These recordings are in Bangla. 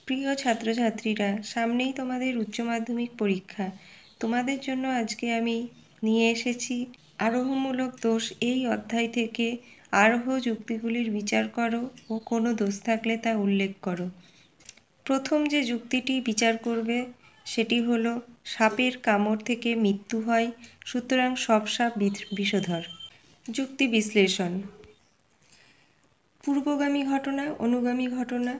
প্রিয় ছাত্রছাত্রীরা, সামনেই তোমাদের উচ্চ মাধ্যমিক পরীক্ষা। তোমাদের জন্য আজকে আমি নিয়ে এসেছি আরোহমূলক দোষ এই অধ্যায় থেকে আরোহ যুক্তিগুলির বিচার করো ও কোনো দোষ থাকলে তা উল্লেখ করো। প্রথম যে যুক্তিটি বিচার করবে সেটি হলো সাপের কামড় থেকে মৃত্যু হয়, সুতরাং সব সাপ বিষধর। যুক্তি বিশ্লেষণ। পূর্বগামী ঘটনা, অনুগামী ঘটনা।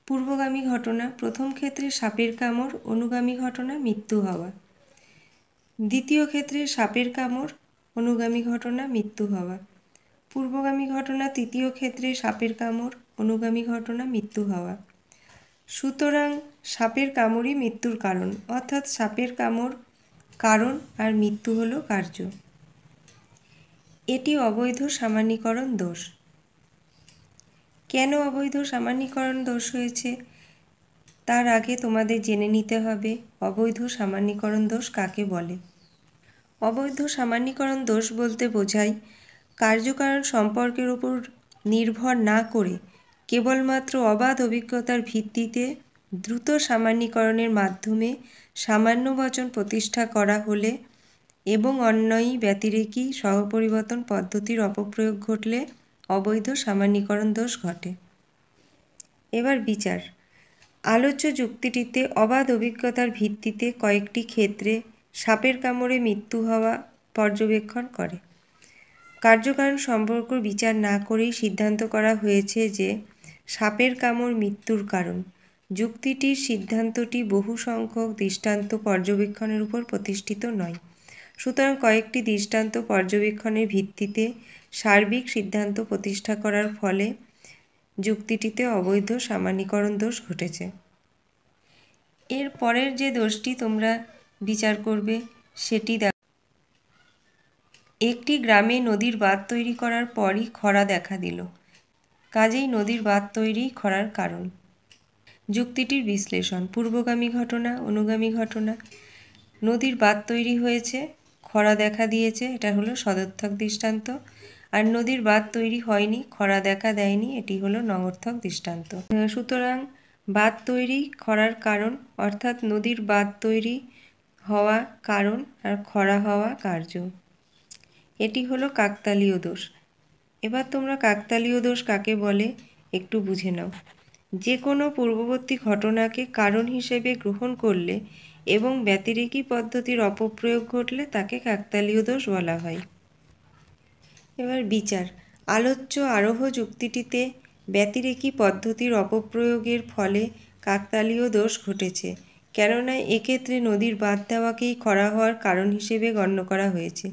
পূর্বগামী ঘটনা, প্রথম ক্ষেত্রে সাপের কামড়, অনুগামী ঘটনা মৃত্যু হওয়া। দ্বিতীয় ক্ষেত্রে সাপের কামড়, অনুগামী ঘটনা মৃত্যু হওয়া। পূর্বগামী ঘটনা, তৃতীয় ক্ষেত্রে সাপের কামড়, অনুগামী ঘটনা মৃত্যু হওয়া। সুতরাং সাপের কামড়ই মৃত্যুর কারণ, অর্থাৎ সাপের কামড় কারণ আর মৃত্যু হলো কার্য। এটি অবৈধ সামান্যীকরণ দোষ। কেন অবৈধ সামান্যীকরণ দোষ হয়েছে তার আগে তোমাদের জেনে নিতে হবে অবৈধ সামান্যীকরণ দোষ কাকে বলে। অবৈধ সামান্যীকরণ দোষ বলতে বোঝায় কার্যকারণ সম্পর্কের উপর নির্ভর না করে কেবলমাত্র অবাধ অভিজ্ঞতার ভিত্তিতে দ্রুত সামান্যীকরণের মাধ্যমে সামান্য বচন প্রতিষ্ঠা করা হলে এবং অন্যয়ী ব্যতিরেকী সহপরিবর্তন পদ্ধতির অপপ্রয়োগ ঘটলে অবৈধ সামান্যীকরণ দোষ ঘটে। এবার বিচার। আলোচ্য যুক্তিটিতে অবাধ অভিজ্ঞতার ভিত্তিতে কয়েকটি ক্ষেত্রে সাপের কামড়ে মৃত্যু হওয়া পর্যবেক্ষণ করে। কার্যকারণ সম্পর্ক বিচার না করেই সিদ্ধান্ত করা হয়েছে যে সাপের কামড় মৃত্যুর কারণ। যুক্তিটির সিদ্ধান্তটি বহু সংখ্যক দৃষ্টান্ত পর্যবেক্ষণের উপর প্রতিষ্ঠিত নয়। সুতরাং কয়েকটি দৃষ্টান্ত পর্যবেক্ষণের ভিত্তিতে সার্বিক সিদ্ধান্ত প্রতিষ্ঠা করার ফলে যুক্তিটিতে অবৈধ সামান্যীকরণ দোষ ঘটেছে। এর পরের যে দোষটি তোমরা বিচার করবে সেটি দেখো। একটি গ্রামে নদীর বাঁধ তৈরি করার পরই খরা দেখা দিল, কাজেই নদীর বাঁধ তৈরি খরার কারণ। যুক্তিটির বিশ্লেষণ। পূর্বগামী ঘটনা, অনুগামী ঘটনা। নদীর বাঁধ তৈরি হয়েছে, খরা দেখা দিয়েছে, এটা হলো সদর্থক দৃষ্টান্ত। আর নদীর বাঁধ তৈরি হয়নি, খরা দেখা দেয়নি, এটি হলো নঞর্থক দৃষ্টান্ত। সুতরাং বাঁধ তৈরি খরার কারণ, অর্থাৎ নদীর বাঁধ তৈরি হওয়া কারণ আর খরা হওয়া কার্য। এটি হলো কাকতালীয় দোষ। এবার তোমরা কাকতালীয় দোষ কাকে বলে একটু বুঝে নাও। যে কোনো পূর্ববর্তী ঘটনাকে কারণ হিসেবে গ্রহণ করলে এবং ব্যতিরেকী পদ্ধতির অপপ্রয়োগ ঘটলে তাকে কাকতালীয় দোষ বলা হয়। এবার বিচার। আলোচ্য আরোহ যুক্তিটিতে ব্যতিরেকী পদ্ধতির অপপ্রয়োগের ফলে কাকতালীয় দোষ ঘটেছে, কেননা এক্ষেত্রে নদীর বাঁধ দেওয়াকেই খরা হওয়ার কারণ হিসেবে গণ্য করা হয়েছে।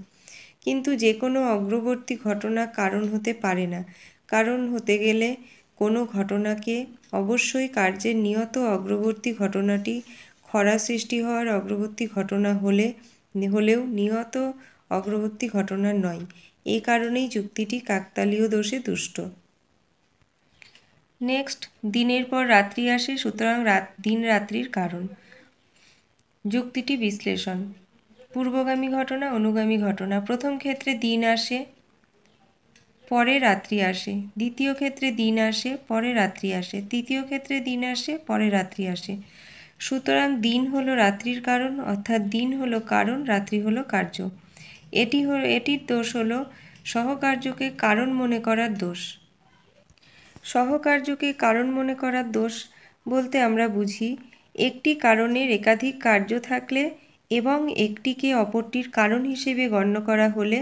কিন্তু যে কোনো অগ্রবর্তী ঘটনা কারণ হতে পারে না। কারণ হতে গেলে কোনো ঘটনাকে অবশ্যই কার্যের নিয়ত অগ্রবর্তী ঘটনাটি খরা সৃষ্টি হওয়ার অগ্রবর্তী ঘটনা হলেও নিয়ত অগ্রবর্তী ঘটনা নয়। এই কারণেই যুক্তিটি কাকতালীয় দোষে দুষ্ট। নেক্সট, দিনের পর রাত্রি আসে, সুতরাং দিন রাত্রির কারণ। যুক্তিটি বিশ্লেষণ। পূর্বগামী ঘটনা, অনুগামী ঘটনা। প্রথম ক্ষেত্রে দিন আসে, পরে রাত্রি আসে। দ্বিতীয় ক্ষেত্রে দিন আসে, পরে রাত্রি আসে। তৃতীয় ক্ষেত্রে দিন আসে, পরে রাত্রি আসে। সুতরাং দিন হলো রাত্রির কারণ, অর্থাৎ দিন হলো কারণ, রাত্রি হলো কার্য। এটির দোষ হলো সহকার্যকে কারণ মনে করার দোষ। সহকার্যকে কারণ মনে করার দোষ বলতে আমরা বুঝি একটি কারণের একাধিক কার্য থাকলে এবং একটিকে অপরটির কারণ হিসেবে গণ্য করা হলে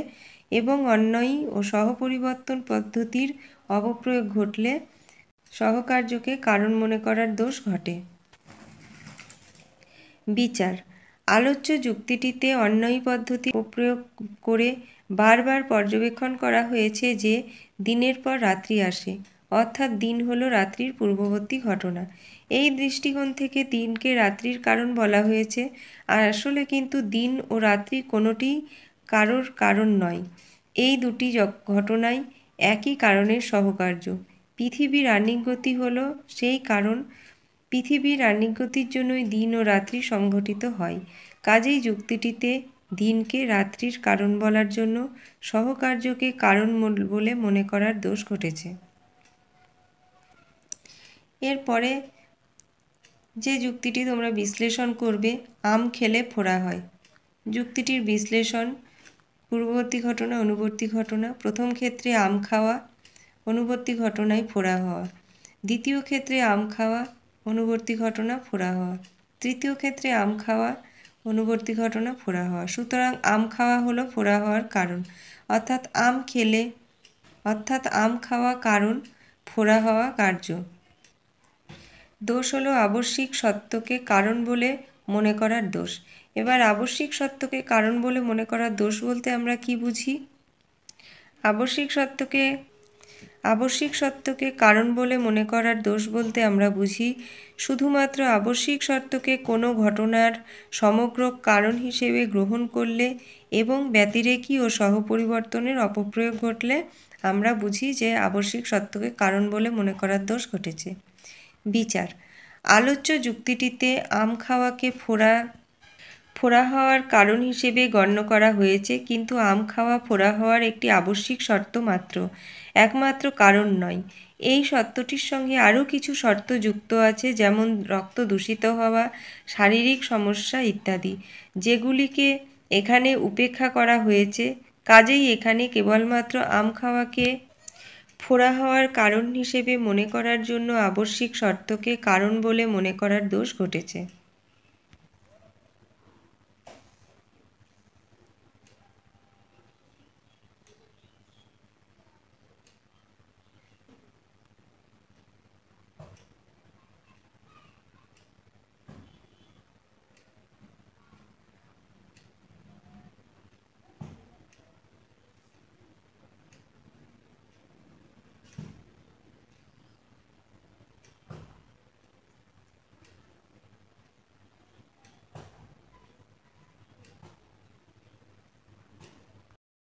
এবং অন্যয়ী ও সহপরিবর্তন পদ্ধতির অপপ্রয়োগ ঘটলে সহকার্যকে কারণ মনে করার দোষ ঘটে। বিচার। আলোচ্য যুক্তিটিতে অন্যয়ী পদ্ধতি প্রয়োগ করে বারবার পর্যবেক্ষণ করা হয়েছে যে দিনের পর রাত্রি আসে, অর্থাৎ দিন হলো রাত্রির পূর্ববর্তী ঘটনা। এই দৃষ্টিকোণ থেকে দিনকে রাত্রির কারণ বলা হয়েছে, আর আসলে কিন্তু দিন ও রাত্রি কোনোটিই কারোর কারণ নয়। এই দুটি ঘটনাই একই কারণের সহকার্য। পৃথিবীর আহ্নিক গতি হলো সেই কারণ। পৃথিবীর আহ্নিক গতির জন্যই দিন ও রাত্রি সংঘটিত হয়। কাজেই যুক্তিটিতে দিনকে রাত্রির কারণ বলার জন্য সহকার্যকে কারণ বলে মনে করার দোষ ঘটেছে। এরপরে যে যুক্তিটি তোমরা বিশ্লেষণ করবে, আম খেলে ফোড়া হয়। যুক্তিটির বিশ্লেষণ: পূর্ববর্তী ঘটনা, অনুবর্তী ঘটনা। প্রথম ক্ষেত্রে আম খাওয়া, অনুবর্তী ঘটনায় ফোড়া হওয়া। দ্বিতীয় ক্ষেত্রে আম খাওয়া, অনুবর্তী ঘটনা ফোড়া হওয়া। তৃতীয় ক্ষেত্রে আম খাওয়া, অনুবর্তী ঘটনা ফোড়া হওয়া। সুতরাং আম খাওয়া হলো ফোড়া হওয়ার কারণ, অর্থাৎ আম খাওয়া কারণ, ফোড়া হওয়া কার্য। দোষ হলো আবশ্যিক সত্যকে কারণ বলে মনে করার দোষ। এবার আবশ্যিক সত্যকে কারণ বলে মনে করার দোষ বলতে আমরা কি বুঝি? আবশ্যিক সত্যকে কারণ বলে মনে করার দোষ বলতে আমরা বুঝি শুধুমাত্র আবশ্যিক সত্যকে কোনো ঘটনার সমগ্র কারণ হিসেবে গ্রহণ করলে এবং ব্যতিরেকী ও সহপরিবর্তনের অপপ্রয়োগ ঘটলে আমরা বুঝি যে আবশ্যিক সত্যকে কারণ বলে মনে করার দোষ ঘটেছে। বিচার: আলোচ্য যুক্তিটিতে আম খাওয়াকে ফোড়া হওয়ার কারণ হিসেবে গণ্য করা হয়েছে, কিন্তু আম খাওয়া ফোড়া হওয়ার একটি আবশ্যিক শর্ত মাত্র, একমাত্র কারণ নয়। এই সত্যটির সঙ্গে আরও কিছু শর্ত যুক্ত আছে, যেমন রক্ত দূষিত হওয়া, শারীরিক সমস্যা ইত্যাদি, যেগুলিকে এখানে উপেক্ষা করা হয়েছে। কাজেই এখানে কেবলমাত্র আম খাওয়াকে ফোড়া হওয়ার কারণ হিসেবে মনে করার জন্য আবশ্যিক শর্তকে কারণ বলে মনে করার দোষ ঘটেছে।